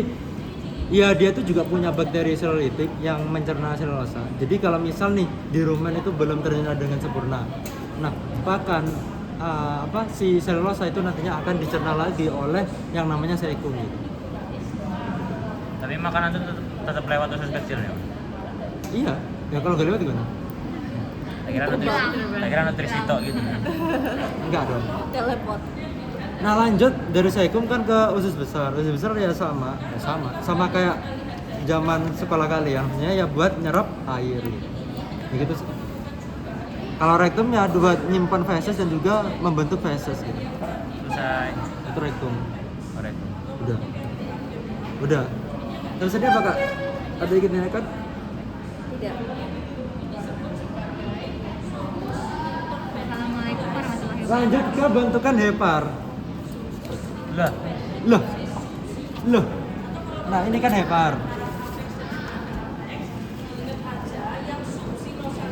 ya dia tuh juga punya bakteri selulolitik yang mencerna selulosa. Jadi kalau misal nih di rumen itu belum tercerna dengan sempurna. Nah, bahkan si selulosa itu nantinya akan dicerna lagi oleh yang namanya sekum gitu. Tapi makanan itu tetap lewat usus kecil ya. Iya, ya kalau gak lewat gimana? Tak kira nutrisito gitu. Enggak dong. teleport Nah, lanjut dari sekum kan ke usus besar. Usus besar ya sama kayak zaman sekolah kalian, maksudnya ya buat nyerap air gitu. Begitu sih. Kalau rektum ya buat nyimpan feses dan juga membentuk feses gitu. Selesai. Itu rektum. Korek. Udah. Terus tadi apa Kak? Ada ingin ditanyakan? tidak Assalamualaikum warahmatullahi wabarakatuh. Lanjut ke bentukan hepar. Lah, Loh. Nah, ini kan hepar.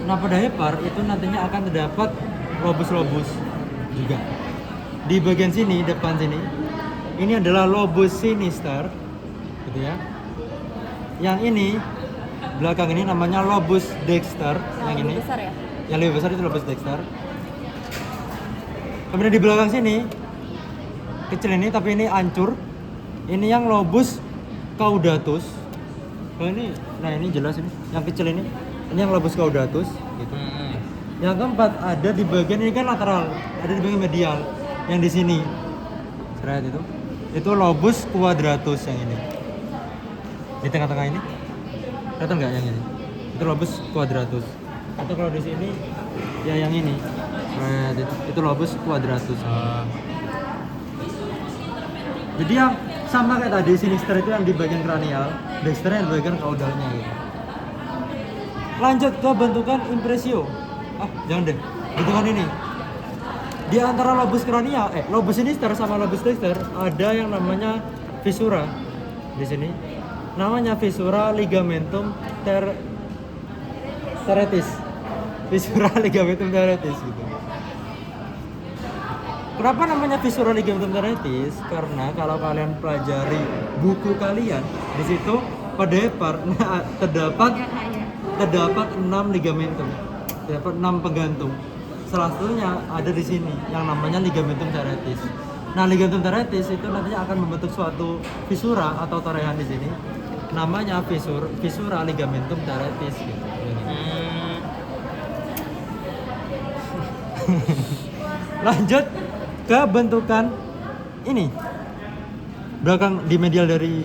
Nah, pada hepar itu nantinya akan terdapat lobus-lobus juga. Di bagian sini, depan sini, ini adalah lobus sinister, gitu ya. Yang ini, belakang ini namanya lobus dexter, yang ini. besar ya Yang lebih besar itu lobus dexter. Kemudian di belakang sini, kecil ini tapi ini hancur. Ini yang lobus caudatus. Kalau ini, nah ini jelas ini. Yang kecil ini yang lobus caudatus. gitu. Hmm. Yang keempat ada di bagian ini kan lateral, ada di bagian medial yang di sini. Seret itu lobus quadratus yang ini. Di tengah-tengah ini. Kelihatan nggak yang ini? Itu lobus quadratus. Atau kalau di sini ya yang ini. Seret itu lobus quadratus. Jadi yang sama kayak tadi sinister itu yang di bagian kranial, dexter yang di bagian kaudalnya gitu. Lanjut ke bentukan impresio. Jangan deh. Bentukan ini. Di antara lobus kranial, lobus sinister sama lobus dexter ada yang namanya fissura di sini. Namanya fissura ligamentum teretis. Fissura ligamentum teretis gitu. Kenapa namanya fissura ligamentum teretis? Karena kalau kalian pelajari buku kalian, di situ pada hepar terdapat 6 ligamentum. Terdapat 6 penggantung. Salah satunya ada di sini yang namanya ligamentum teretis. Nah, ligamentum teretis itu nantinya akan membentuk suatu fissura atau torehan di sini. Namanya fissura ligamentum teretis gitu. Lanjut ke bentukan ini. Belakang di medial dari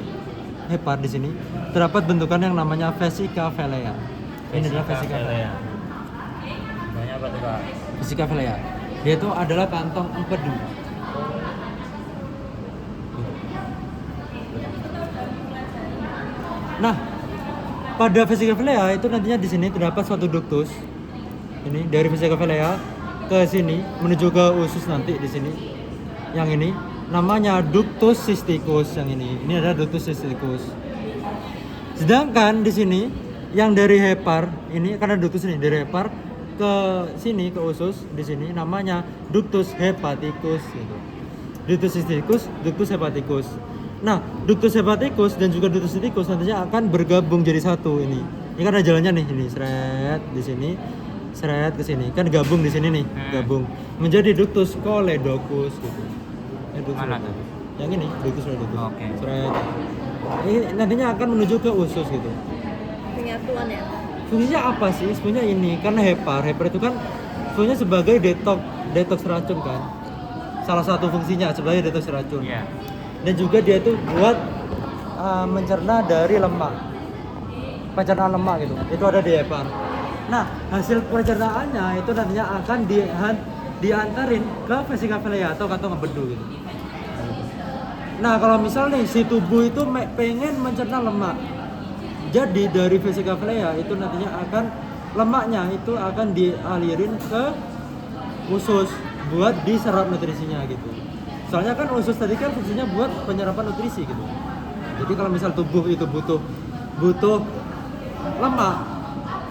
hepar di sini terdapat bentukan yang namanya vesica velea. Ini adalah vesica velea. Namanya apa tuh, Kak? Vesica velea. Dia itu adalah kantong empedu. Nah, pada vesica velea itu nantinya di sini terdapat suatu ductus. Ini dari vesica velea ke sini menuju ke usus nanti di sini. Yang ini namanya ductus cysticus yang ini. Ini adalah ductus cysticus. Sedangkan di sini yang dari hepar ini karena ductus ini dari hepar ke sini ke usus di sini namanya ductus hepaticus gitu. Ductus cysticus, ductus hepaticus. Nah, ductus hepaticus dan juga ductus cysticus nantinya akan bergabung jadi satu ini. Ini kan ada jalannya nih ini, seret di sini. Seret ke sini kan gabung di sini nih, gabung menjadi ductus choledocus gitu. Mana tuh? Yang ini ductus choledocus. Oke. Seret. Ini nantinya akan menuju ke usus gitu. Penyatuan ya. Fungsinya apa sih? Sebenarnya ini karena hepar itu kan fungsinya sebagai detox racun kan. Salah satu fungsinya sebagai detox racun. Iya. Dan juga dia itu buat mencerna dari lemak. Pencernaan lemak gitu. Itu ada di hepar. Nah, hasil pencernaannya itu nantinya akan diantarin ke vesica velea atau kantong empedu gitu. Nah, kalau misal nih si tubuh itu pengen mencerna lemak, jadi dari vesica velea itu nantinya akan lemaknya itu akan dialirin ke usus buat diserap nutrisinya gitu. Soalnya kan usus tadi kan fungsinya buat penyerapan nutrisi gitu. Jadi kalau misal tubuh itu butuh lemak,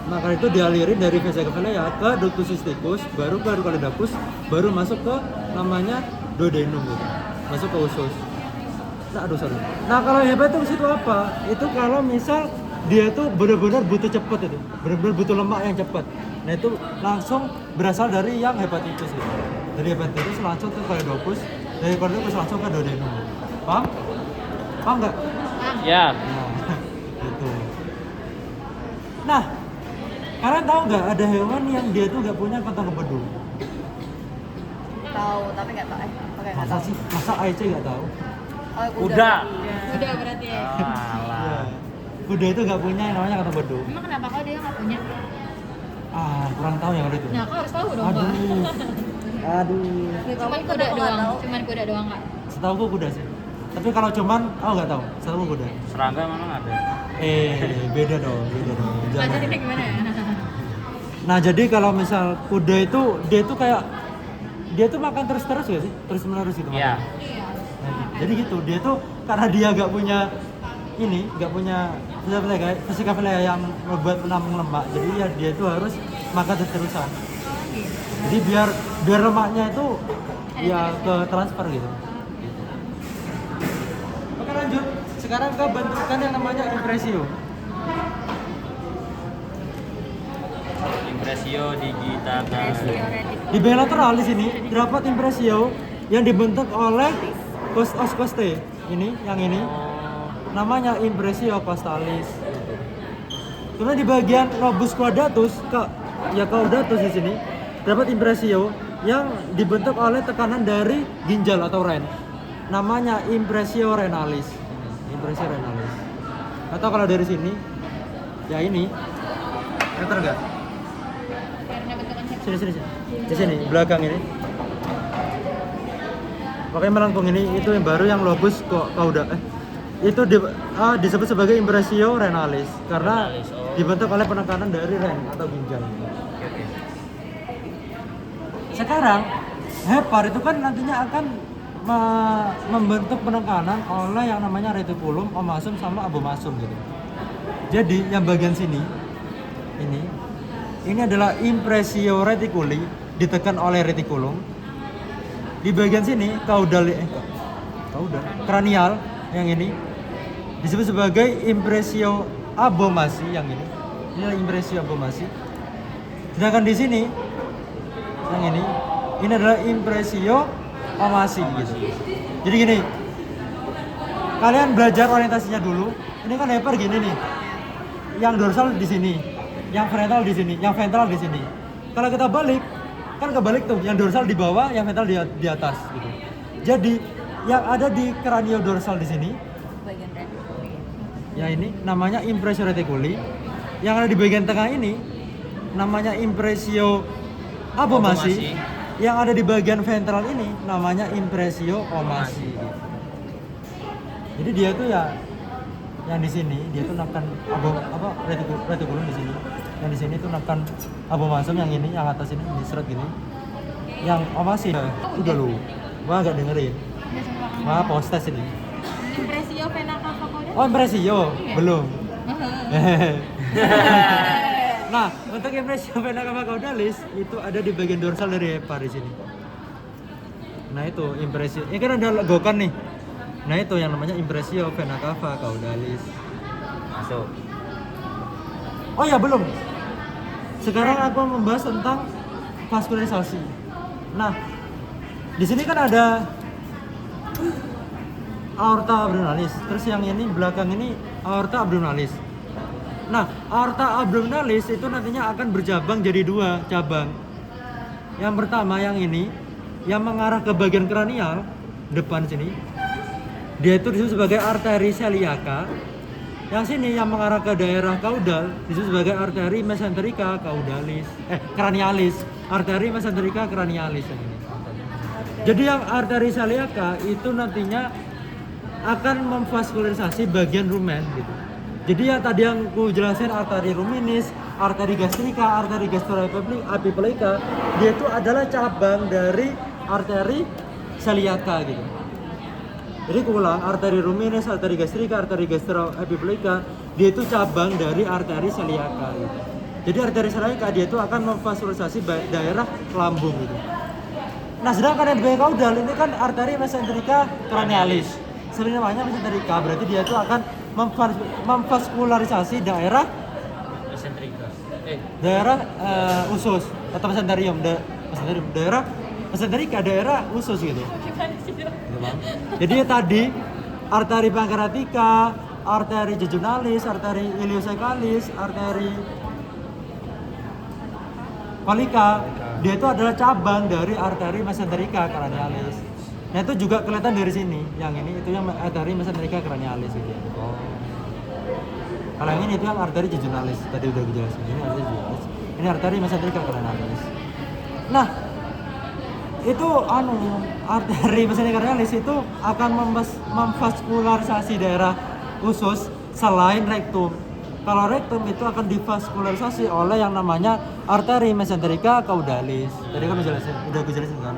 maka itu dialirin dari vesica velea ke ductus cysticus, baru ke choledocus, baru masuk ke namanya duodenum gitu. Masuk ke usus. Nah, kalau hepatitis itu apa? Itu kalau misal dia tuh benar-benar butuh cepet itu, benar-benar butuh lemak yang cepat. Nah, itu langsung berasal dari yang hepatitis itu. Dari hepatitis langsung ke choledocus, dari choledocus langsung ke duodenum. Paham? Paham nggak? Ya. Nah, gitu. Nah, kalian tahu nggak ada hewan yang dia tuh nggak punya kantong empedu? Tahu, tapi nggak tahu. Oke, nggak Masa tahu. sih? Masa Aice nggak tahu? Oh, Kuda. Udah berarti ya. Alah. Kuda itu nggak punya yang namanya kantong empedu. Emang kenapa kau dia nggak punya? Kurang tahu yang ada itu. Nah, kau harus tahu dong, Pak. Aduh. Cuman kuda doang, cuman kuda doang nggak? Setahuku kuda sih. Tapi kalau cuman, nggak tahu. Setahuku kuda. Serangga memang ada. Beda dong. Belajar ini gimana ya? Nah, jadi kalau misal kuda itu dia tuh makan terus gak sih? Terus menerus gitu. Iya. Iya. Nah, jadi gitu, dia tuh karena dia nggak punya vesica velea yang membuat menampung lemak, jadi ya dia itu harus makan terus-terusan. Jadi biar lemaknya itu ya ke transfer gitu. Oke, lanjut. Sekarang ke bentukan yang namanya impresio. Impresio digitata. Di bagian lateral di sini terdapat impresio yang dibentuk oleh os costae. Yang ini namanya impresio costalis. Kemudian di bagian lobus quadratus ya caudatus di sini terdapat impresio yang dibentuk oleh tekanan dari ginjal atau ren. Namanya impresio renalis. Impresio renalis. Atau kalau dari sini ya ini. Meter enggak? Karena bentukan Sini. Di sini belakang ini. Makanya melengkung ini itu yang baru yang lobus kok itu disebut sebagai impresio renalis karena Renalis, oh. dibentuk oleh penekanan dari ren atau ginjal. Oke. Sekarang hepar itu kan nantinya akan membentuk penekanan oleh yang namanya retikulum, omasum sama abomasum gitu. Jadi yang bagian sini ini adalah impresio reticuli ditekan oleh retikulum. Di bagian sini kaudal kranial yang ini disebut sebagai impresio abomasi yang ini. Ini adalah impresio abomasi. Sedangkan di sini yang ini adalah impresio omasi gitu. Jadi gini, kalian belajar orientasinya dulu. Ini kan hepar gini nih. Yang dorsal di sini, yang frontal di sini, yang ventral di sini. Kalau kita balik, kan kebalik tuh, yang dorsal di bawah, yang ventral di atas gitu. Jadi yang ada di kranio dorsal di sini, Bagian red. ya ini namanya impresio reticuli. Yang ada di bagian tengah ini namanya impresio abomasi. Yang ada di bagian ventral ini namanya impresio omasi. Jadi dia tuh ya yang di sini dia tuh nekan retikulum di sini. Yang di sini tuh nekan abomasum yang ini, yang atas ini seret gini. Yang omasi udah lu. Wah enggak dengerin. Wah postes ini. impresio vena cava caudalis. Oh, impresio belum. Nah, untuk impresio vena cava caudalis itu ada di bagian dorsal dari hepar di sini. Nah, itu impresio. Ini kan ada legokan nih. Nah, itu yang namanya impresio vena cava caudalis. Masuk. Oh ya, belum. Sekarang aku membahas tentang vaskularisasi. Nah, di sini kan ada aorta abdominalis. Terus yang ini belakang ini aorta abdominalis. Nah, aorta abdominalis itu nantinya akan bercabang jadi dua cabang. Yang pertama yang ini yang mengarah ke bagian kranial depan sini. Dia itu disebut sebagai arteri celiaca. Yang sini yang mengarah ke daerah kaudal disebut sebagai arteri mesenterica caudalis. Cranialis. Arteri mesenterica cranialis yang ini. Jadi yang arteri celiaca itu nantinya akan memvaskularisasi bagian rumen gitu. Jadi yang tadi yang ku jelasin arteri ruminis, arteri gastrika, arteri gastroepipleika, dia itu adalah cabang dari arteri celiaca gitu. Jadi ku ulang, arteri ruminis, arteri gastrika, arteri gastroepipleika, dia itu cabang dari arteri celiaca gitu. Jadi arteri celiaca dia itu akan memvaskularisasi daerah lambung gitu. Nah, sedangkan yang di bagian kaudal ini kan arteri mesenterica cranialis. Sebenarnya namanya mesenterica, berarti dia itu akan memvaskularisasi daerah Mesenterica. daerah usus atau mesenterium, daerah mesenterica, daerah usus gitu. Jadi tadi arteri pankreatika, arteri jejunalis, arteri iliocecalis, arteri collica, dia itu adalah cabang dari arteri mesenterica cranialis. Nah, itu juga kelihatan dari sini. Yang ini itu yang arteri mesenterica cranialis gitu. Oh. Kalau yang ini itu yang arteri jejunalis. Tadi udah dijelasin. Ini arteri jejunalis. Ini arteri mesenterica cranialis. Nah, itu arteri mesenterica cranialis itu akan memvaskularisasi daerah usus selain rektum. Kalau rektum itu akan divaskularisasi oleh yang namanya arteri mesenterica caudalis. Tadi kan udah gue jelasin kan.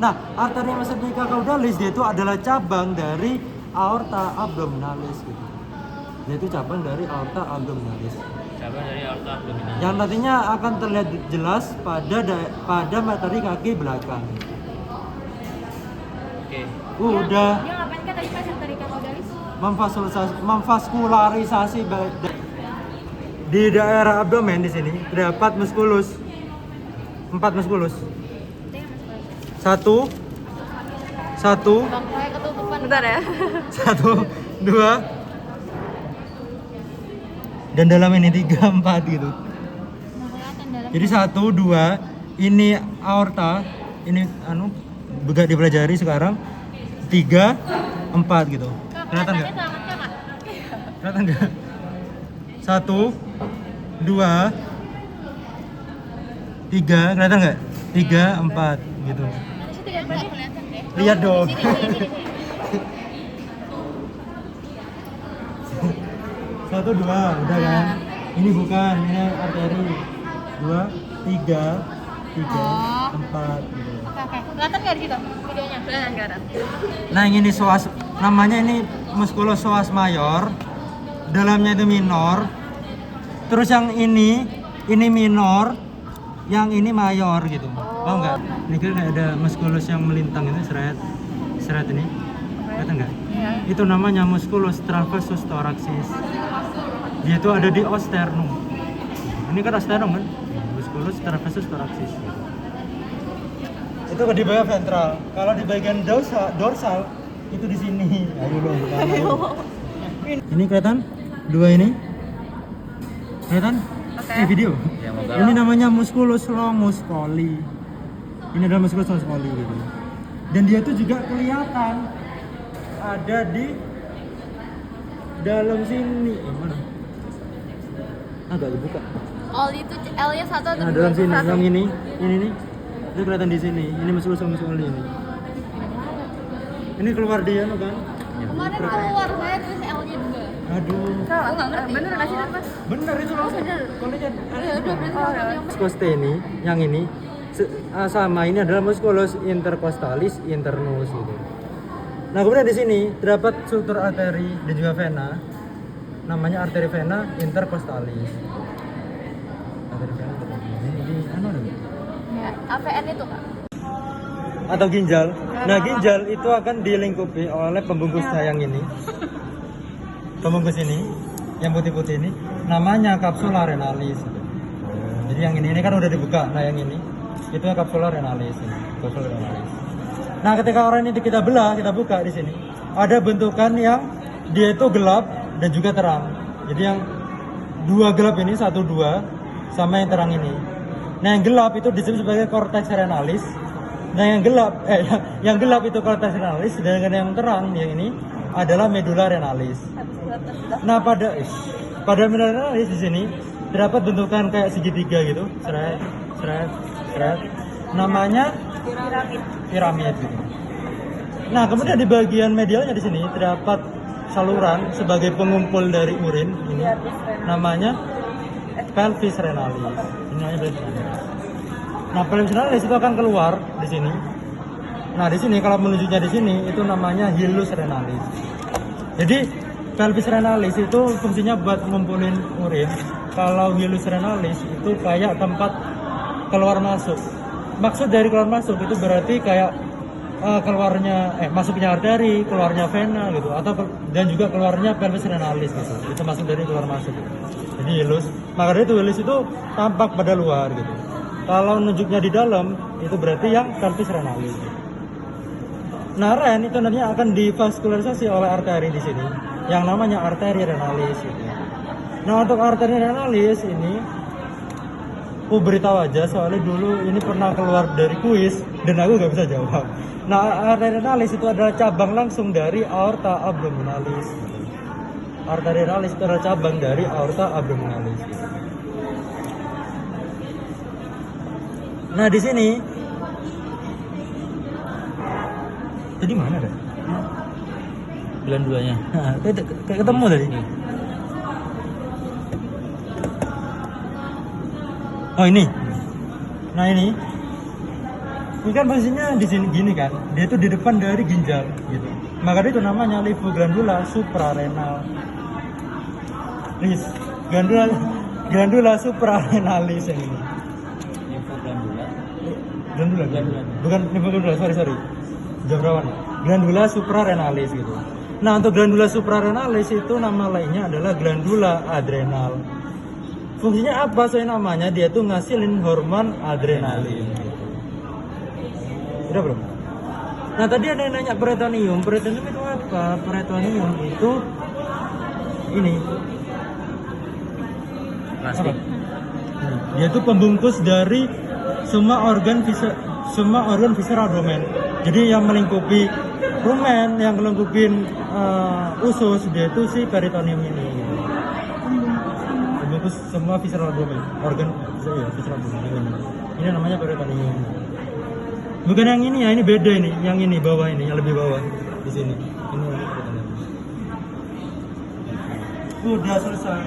Nah, arteri mesenterica caudalis dia itu adalah cabang dari aorta abdominalis gitu. Dia itu cabang dari aorta abdominalis. Cabang dari aorta abdominalis. Yang nantinya akan terlihat jelas pada materi kaki belakang. Oke. Udah Dia ngapain kan tadi mesenterica caudalis? memvaskularisasi di daerah abdomen di sini terdapat muskulus. 4 muskulus. Satu, Bangkanya ketutupan. Bentar ya. 1, 2, dan dalam ini 3, 4 gitu. Nggak kelihatan dalam Jadi 1, 2, ini aorta, ini juga dipelajari sekarang. 3, 4 gitu. Kelihatan nggak? Kelihatan nggak? 1, 2, 3, kelihatan nggak? 3, 4 gitu. Nggak kelihatan deh. Lihat dong. Di sini. 1, 2, udah kan? Ini bukan, ini arteri. 2, 3, 4 gitu. Oke. Kelihatan nggak di situ videonya? Kelihatan. Nah, yang ini namanya ini musculus psoas mayor. Dalamnya itu minor. Terus yang ini minor, yang ini mayor gitu. Paham nggak? Ini kan kayak ada musculus yang melintang itu seret ini. Kelihatan nggak? Itu namanya musculus transversus thoracis. Dia itu ada di osternum. Ini kan osternum kan? Musculus transversus thoracis. Itu di bagian ventral. Kalau di bagian dorsal itu di sini. Ayo lo. Ini kelihatan? Dua ini. Kelihatan? Video. Ya, moga. Ini namanya musculus longus coli. Ini adalah musculus longus coli gitu. Dan dia tuh juga kelihatan ada di dalam sini. Mana? Agak dibuka. Oli itu L-nya 1 atau 2? Nah, dalam sini, yang ini nih. Itu kelihatan di sini. Ini musculus longus coli ini. Ini keluar dia kan? Kemarin keluar saya tulis L-nya 2. Aduh. Aku nggak ngerti. Bener nggak sih Mas? Bener itu loh. Colinya. Ya udah berarti Musculus ini, yang ini sama ini adalah musculus intercostalis internus gitu. Nah, kemudian di sini terdapat struktur arteri dan juga vena. Namanya arteri vena intercostalis. Arteri vena ini ada. Ya, AVN itu Kak. Atau ginjal. Nah, ginjal itu akan dilingkupi oleh pembungkusnya yang ini. Pembungkus ini, yang putih-putih ini, namanya kapsula renalis. Jadi yang ini kan udah dibuka. Nah, yang ini itu kapsula renalis. Kapsula renalis. Nah, ketika orang ini kita belah, kita buka di sini, ada bentukan yang dia itu gelap dan juga terang. Jadi yang dua gelap ini, 1, 2, sama yang terang ini. Nah, yang gelap itu disebut sebagai cortex renalis. Nah, yang gelap itu cortex renalis, sedangkan yang terang yang ini adalah medulla renalis. Nah, pada medulla renalis di sini terdapat bentukan kayak segitiga gitu, seret. Namanya piramid gitu. Nah, kemudian di bagian medialnya di sini terdapat saluran sebagai pengumpul dari urin ini, namanya pelvis renalis. Ini namanya pelvis renalis. Nah, pelvis renalis itu akan keluar di sini. Nah, di sini kalau menunjuknya di sini itu namanya hilus renalis. Jadi pelvis renalis itu fungsinya buat ngumpulin urin. Kalau hilus renalis itu kayak tempat keluar masuk. Maksud dari keluar masuk itu berarti kayak masuknya arteri, keluarnya vena gitu, dan juga keluarnya pelvis renalis gitu. Itu masuk dari keluar masuk. Jadi hilus. Maka dari itu hilus itu tampak pada luar gitu. Kalau nunjuknya di dalam itu berarti yang pelvis renalis. Nah, ren itu nantinya akan divaskularisasi oleh arteri di sini, yang namanya arteri renalis. Gitu. Nah, untuk arteri renalis ini, aku beritahu aja soalnya dulu ini pernah keluar dari kuis dan aku nggak bisa jawab. Nah, arteri renalis itu adalah cabang langsung dari aorta abdominalis. Arteri renalis itu adalah cabang dari aorta abdominalis. Gitu. Nah, di sini tadi mana deh? Bulan 2-nya. Nah, kayak ketemu tadi. Oh, ini. Nah, ini kan posisinya di sini gini kan. Dia itu di depan dari ginjal gitu. Maka itu namanya lipoglandula suprarenal. Glandula suprarenalis yang ini. Glandula. Bukan lipoglandula, sorry. Jabrawan. Glandula suprarenalis gitu. Nah, untuk glandula suprarenalis itu nama lainnya adalah glandula adrenal. Fungsinya apa? Soalnya namanya dia tuh ngasilin hormon adrenalin. Udah belum? Nah, tadi ada yang nanya peritoneum. Peritoneum itu apa? Peritoneum itu ini. Plastik. Apa? Ini. Dia itu pembungkus dari semua organ visceral rumen. Jadi yang melingkupi rumen, yang melingkupin usus, dia itu si peritoneum ini. Gitu. Pembungkus semua visceral rumen, organ visceral rumen. Ini namanya peritoneum. Bukan yang ini ya, ini beda ini. Yang ini bawah ini, yang lebih bawah di sini. Ini peritoneum. Udah selesai.